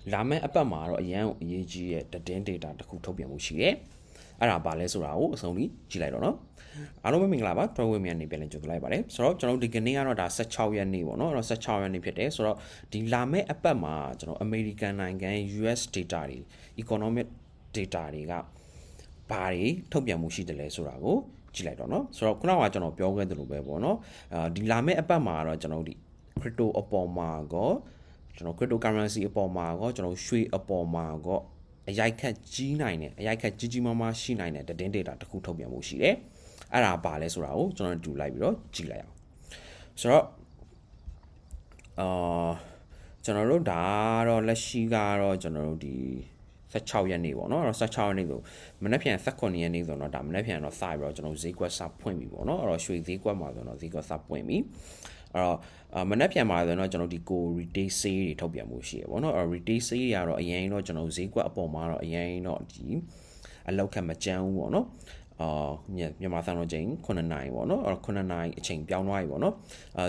လာမယ့်အပတ်မှာတော့အရန်ကိုအရေးကြီးတဲ့ သတင်း data တစ်ခုထုတ်ပြန်မှုရှိတယ်အဲ့ဒါပါလဲဆိုတာကိုအဆုံးထိကြည့်လိုက်တော့နော်အားလုံးပဲမင်္ဂလာပါတွဲဝေမြန်နေပြန်လည်ကြိုဆိုလိုက်ပါတယ်ဆိုတော့ကျွန်တော်ဒီကနေ့ကတော့ဒါ16ရက်နေ့ပေါ့နော်အဲ့တော့16ရက်နေ့ဖြစ်တယ်ဆိုတော့ဒီလာမယ့်အပတ်မှာကျွန်တော် American နိုင်ငံ US data တွေ economic data တွေကဘာတွေထုတ်ပြန်မှုရှိတယ်လဲဆိုတာကိုကြည့်လိုက်တော့နော်ဆိုတော့ခုနကကျွန်တော်ပြောခဲ့သလိုပဲပေါ့နော်ဒီလာမယ့်အပတ်မှာတော့ကျွန်တော်ဒီ crypto အပေါ်မှာကောကျွန်တော် cryptocurrency အပေါ်မှာကောကျွန်တော်ရွှေအပေါ်မှာကောအရိုက်ခတ်ကြီးနိုင်တယ်အရိုက်ခတ်ကြီးမားမားရှိနိုင်တဲ့သတင်း data တစ်ခုထုတ်ပြန်မှုရှိတယ်အဲ့ဒါပါလဲဆိုတာကိုကျွန်တော်တူလိုက်ပြီးတော့ကြည့်လိုက်အောင်ဆိုတော့ကျွန်တော်တို့ဒါတော့လက်ရှိကတော့ကျွန်တော်တို့ဒီ16ရက်နေ့ပေါ့နော်အဲ့တော့16ရက်နေ့ဆိုမနေ့ပြန်18ရက်နေ့ဆိုတော့ဒါမနေ့ပြန်တော့စပြီးတော့ကျွန်တော်ဈေးကွက်စဖွင့်ပြီပေါ့နော်အဲ့တော့ရွှေဈေးကွက်မှာဆိုတော့ဈေးကွက်စပွင့်ပြီအဲ့တော့မနေ့ပြန်မှာဆိုတော့ကျွန်တော်ဒီကို retail sale တွေထုတ်ပြန်မှုရှိရပေါ့နော်အဲ့တော့ retail sale တွေကတော့အရင်တော့ကျွန်တော်ဈေးကွက်အပေါ်မှာတော့အရင်တော့ဒီအလောက်ခက်မကြမ်းဘူးပေါ့နော်မြန်မာစံတော်ချိန်9နာရီပေါ့နော်အဲ့တော့9နာရီအချိန်ပြောင်းသွားပြီပေါ့နော်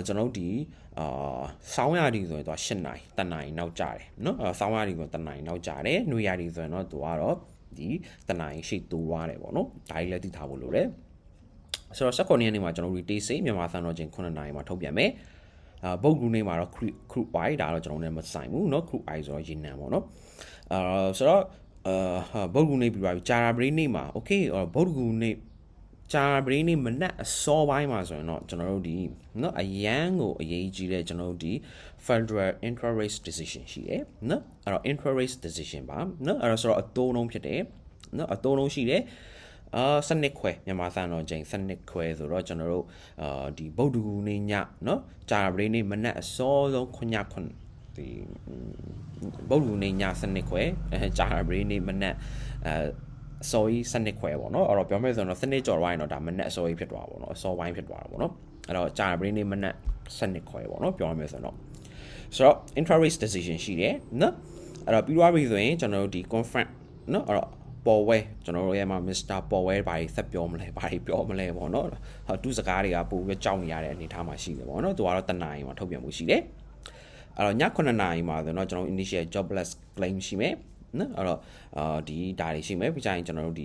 ကျွန်တော်ဒီစောင်းရည်ဆိုရင်တော့8နာရီ10နာရီနောက်ကျတယ်နော်စောင်းရည်ဆို10နာရီနောက်ကျတယ်နှွေရည်ဆိုရင်တော့သူကတော့ဒီ10နာရီရှိတိုးသွားတယ်ပေါ့နော်ဒါကြီးလည်းသိထားဖို့လိုတယ်ဆိုတော့19ရက်နေ့မှာကျွန်တော် retail sale မြန်မာစံတော်ချိန်9နာရီမှာထုတ်ပြန်မယ်ဘုတ်ကူနေမှာတော့ crude oil ဒါတော့ကျွန်တော်လည်းမဆိုင်ဘူးเนาะ crude oil ဆိုတော့ရေနံပေါ့เนาะဆိုတော့ဘုတ်ကူနေပြီးပါပြီဂျာရာဘရိနေမှာ okay ဘုတ်ကူနေဂျာရာဘရိနေမနက်အစောပိုင်းမှာဆိုရင်တော့ကျွန်တော်တို့ဒီเนาะအရန်ကိုအရေးကြီးတဲ့ကျွန်တော်တို့ဒီ Federal Interest Rate Decision ရှိတယ်เนาะအဲ့တော့ Interest Rate Decision ပါเนาะအဲ့တော့ဆိုတော့အတိုးနှုန်းဖြစ်တယ်เนาะအတိုးနှုန်းရှိတယ်စနစ်ခွဲမြန်မာစံတော်ချိန်စနစ်ခွဲဆိုတော့ကျွန်တော်တို့ဒီဗုဒ္ဓဂူနေ့ညเนาะဂျာရာဘရိနေ့မနက်အစောဆုံး9ဒီဗုဒ္ဓဂူနေ့ညစနစ်ခွဲဂျာရာဘရိနေ့မနက်အစောကြီးစနစ်ခွဲပေါ့เนาะအဲ့တော့ပြောမယ်ဆိုတော့စနစ်ကြော်သွားရင်တော့ဒါမနက်အစောကြီးဖြစ်သွားပါပေါ့เนาะအစောပိုင်းဖြစ်သွားတာပေါ့เนาะအဲ့တော့ဂျာရာဘရိနေ့မနက်စနစ်ခွဲပေါ့เนาะပြောမယ်ဆိုတော့interest rate decision ရှိတယ်เนาะအဲ့တော့ပြီးသွားပြီဆိုရင်ကျွန်တော်တို့ဒီ conference เนาะအဲ့တော့ပေါ်ဝဲကျွန်တော်တို့ရဲ့မှာ Mr. ပေါ်ဝဲဘာကြီးဆက်ပြောမလဲဘာကြီးပြောမလဲပေါ့နော်ဟောသူစကားတွေကပို့ပြီးကြောက်နေရတဲ့အနေအထားမှာရှိတယ်ပေါ့နော်သူကတော့တနာရီမှာထုတ်ပြန်မှုရှိတယ်အဲ့တော့ည9နာရီမှာဆိုတော့ကျွန်တော် initial jobless claim ရှိမယ်နော်အဲ့တော့ဒီဒါတွေရှိမယ်ပြီးကြရင်ကျွန်တော်တို့ဒီ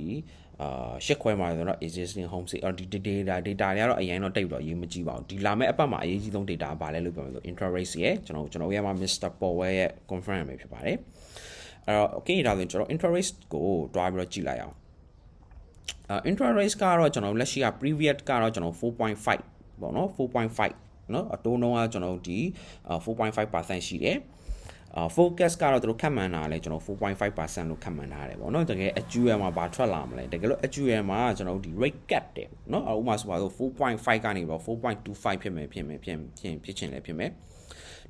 ရှစ်ခွဲမှာဆိုတော့ existing home sale ဒီ data တွေကတော့အရင်တော့တိတ်ပြီးတော့အရေးမကြီးပါဘူးဒီလာမယ့်အပတ်မှာအရေးကြီးဆုံး data ကဘာလဲလို့ပြောမယ်ဆို interest rate ရဲ့ကျွန်တော်ရဲ့မှာ Mr. ပေါ်ဝဲရဲ့ conference ပဲဖြစ်ပါတယ်အဲ့တော့ okay ဒါဆိုရင်ကျွန်တော် interest ကိုတွားပြီးတော့ကြည့်လိုက်အောင်interest ကတော့ကျွန်တော်လက်ရှိက previous ကတော့ကျွန်တော် 4.5 ပေါ့နော် 4.5 เนาะအတိုးနှုန်းကကျွန်တော်ဒီ 4.5% ရှိတယ်focus ကတော့သူတို့ခန့်မှန်းတာလဲကျွန်တော် 4.5% လို့ခန့်မှန်းထားတယ်ပေါ့เนาะတကယ် HUL မှာဘာထွက်လာမလဲတကယ်လို့ HUL မှာကျွန်တော်ဒီ rate cap တယ်เนาะဥပမာဆိုပါဆို 4.5 ကနေပြီးတော့ 4.25 ဖြစ်မယ်ဖြစ်ချင်လဲဖြစ်မယ်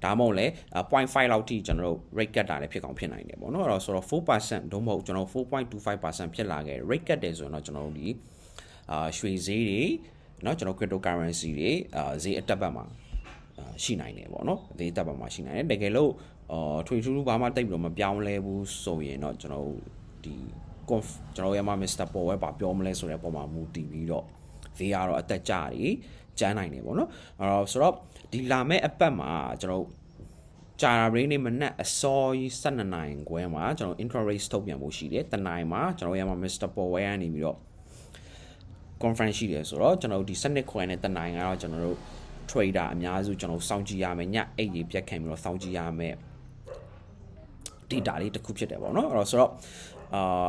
ဒါမှမဟုတ်လဲ 0.5 လောက်ထိကျွန်တော်တို့ rate cut တာလည်းဖြစ်ကောင်းဖြစ်နိုင်တယ်ပေါ့နော်အဲ့တော့ဆိုတော့ 4% ဒုမဟုတ်ကျွန်တော် 4.25% ဖြစ်လာခဲ့ rate cut တယ်ဆိုတော့ကျွန်တော်တို့ဒီရွှေဈေးတွေเนาะကျွန်တော် cryptocurrency တွေဈေးအတက်ဘက်မှာရှိနိုင်တယ်ပေါ့နော်ဈေးတက်ဘက်မှာရှိနိုင်တယ်တကယ်လို့ထွေထူးဘာမှတိတ်ပြီးတော့မပြောင်းလဲဘူးဆိုရင်တော့ကျွန်တော်ဒီကျွန်တော်ရမှာ Mr. ပေါ်ဝဲပါပြောမလဲဆိုတဲ့ပုံမှာမူတည်ပြီးတော့ဈေးကတော့အတက်ကြတွေကျန်းနိုင်တယ်ပေါ့နော်ဆိုတော့ဒီလာမဲ့အပတ်မှာကျွန်တော်ဂျာရာဘရိနေ့မနက်အစောကြီး12နိုင်ခွဲမှာကျွန်တော် interest rate ထုတ်ပြန်ဖို့ရှိတယ်တနိုင်မှာကျွန်တော်ရမှာ Mr. ပေါ်ဝဲကနေပြီးတော့ conference ရှိတယ်ဆိုတော့ကျွန်တော်ဒီစနစ်ခွဲနဲ့တနိုင်ကတော့ကျွန်တော်တို့ trader အများစုကျွန်တော်စောင့်ကြည့်ရမယ်ညအိတ်ကြီးပြတ်ခံပြီးတော့စောင့်ကြည့်ရမယ် data လေးတစ်ခုဖြစ်တယ်ပေါ့နော်အဲ့တော့ဆိုတော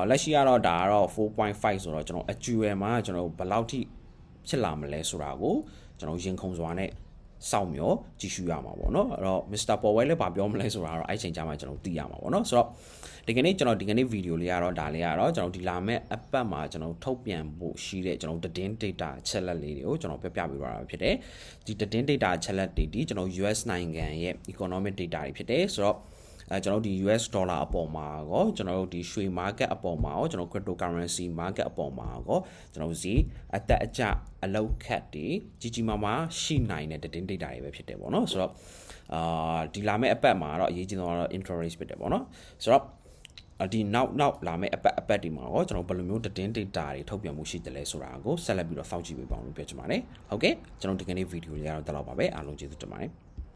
့လက်ရှိကတော့ဒါကတော့ 4.5 ဆိုတော့ကျွန်တော် HUL မှာကျွန်တော်ဘယ်လောက်ထိဖြစ်လာမလဲဆိုတာကိုကျွန်တော်ရင်ခုန်စွာနဲ့စောင့်မျှော်ကြည့်ရှုရမှာပေါ့နော်အဲ့တော့ Mr. ပေါ်ဝဲလည်းဗာပြောမလဲဆိုတာတော့အဲ့ချိန်ကျမှကျွန်တော်သိရမှာပေါ့နော်ဆိုတော့ဒီကနေ့ဗီဒီယိုလေးကတော့ဒါလေးကတော့ကျွန်တော်ဒီလာမဲ့အပတ်မှာကျွန်တော်ထုတ်ပြန်ဖို့ရှိတဲ့ကျွန်တော်သတင်း data ချက်လက်လေးတွေကိုကျွန်တော်ပြပြပေးသွားတာဖြစ်တယ်ဒီသတင်း data ချက်လက်တွေဒီကျွန်တော် US နိုင်ငံရဲ့ economic data တွေဖြစ်တယ်ဆိုတော့ကျွန်တော်ဒီ US dollar အပေါ်မှာရောကျွန်တော်တို့ဒီရွှေ market အပေါ်မှာရောကျွန်တော် cryptocurrency market အပေါ်မှာရောကျွန်တော်ဈေးအတက်အကျအလောက်ခတ်တွေကြီးမားမားရှိနိုင်တဲ့သတင်း data တွေပဲဖြစ်တယ်ပေါ့နော်ဆိုတော့ဒီလာမယ့်အပတ်မှာတော့အရေးကြီးဆုံးကတော့ interest ဖြစ်တယ်ပေါ့နော်ဆိုတော့ဒီနောက်လာမယ့်အပတ်ဒီမှာရောကျွန်တော်ဘယ်လိုမျိုးသတင်း data တွေထုတ်ပြန်မှုရှိတယ်လဲဆိုတာကိုဆက်လက်ပြီးတော့စောင့်ကြည့်ပေးပါအောင်လို့ပြောချင်ပါတယ်ဟုတ်ကဲ့ကျွန်တော်ဒီကနေ့ဗီဒီယိုလေးကတော့ဒီလောက်ပါပဲအားလုံးကျေးဇူးတင်ပါတယ်